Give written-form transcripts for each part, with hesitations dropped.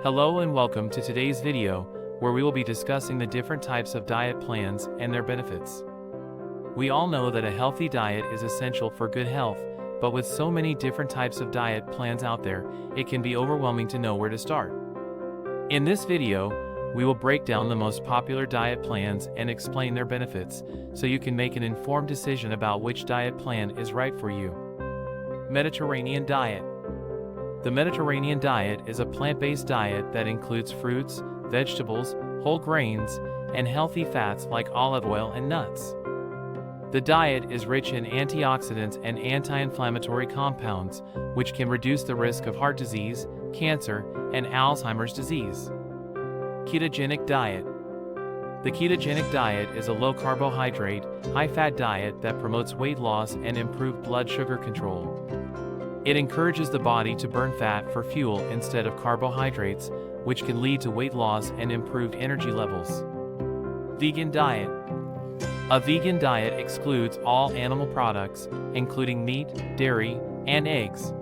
Hello and welcome to today's video, where we will be discussing the different types of diet plans and their benefits. We all know that a healthy diet is essential for good health, but with so many different types of diet plans out there, it can be overwhelming to know where to start. In this video, we will break down the most popular diet plans and explain their benefits, so you can make an informed decision about which diet plan is right for you. Mediterranean diet. The Mediterranean diet is a plant-based diet that includes fruits, vegetables, whole grains, and healthy fats like olive oil and nuts. The diet is rich in antioxidants and anti-inflammatory compounds, which can reduce the risk of heart disease, cancer, and Alzheimer's disease. Ketogenic diet. The ketogenic diet is a low-carbohydrate, high-fat diet that promotes weight loss and improved blood sugar control. It encourages the body to burn fat for fuel instead of carbohydrates, which can lead to weight loss and improved energy levels. Vegan diet. A vegan diet excludes all animal products, including meat, dairy, and eggs.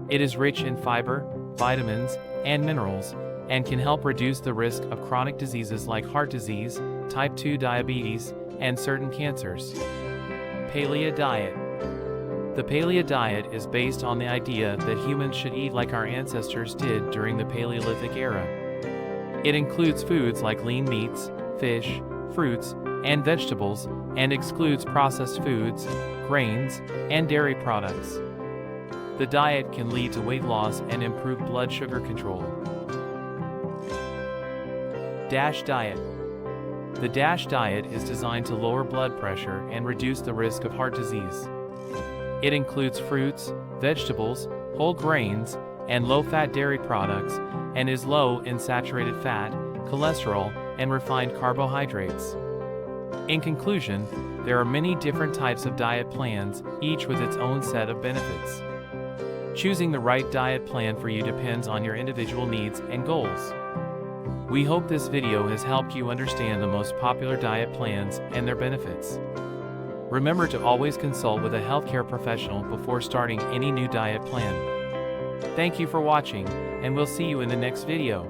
It is rich in fiber, vitamins, and minerals, and can help reduce the risk of chronic diseases like heart disease, type 2 diabetes, and certain cancers. Paleo diet. The Paleo diet is based on the idea that humans should eat like our ancestors did during the Paleolithic era. It includes foods like lean meats, fish, fruits, and vegetables, and excludes processed foods, grains, and dairy products. The diet can lead to weight loss and improved blood sugar control. DASH diet. The DASH diet is designed to lower blood pressure and reduce the risk of heart disease. It includes fruits, vegetables, whole grains, and low-fat dairy products, and is low in saturated fat, cholesterol, and refined carbohydrates. In conclusion, there are many different types of diet plans, each with its own set of benefits. Choosing the right diet plan for you depends on your individual needs and goals. We hope this video has helped you understand the most popular diet plans and their benefits. Remember to always consult with a healthcare professional before starting any new diet plan. Thank you for watching, and we'll see you in the next video.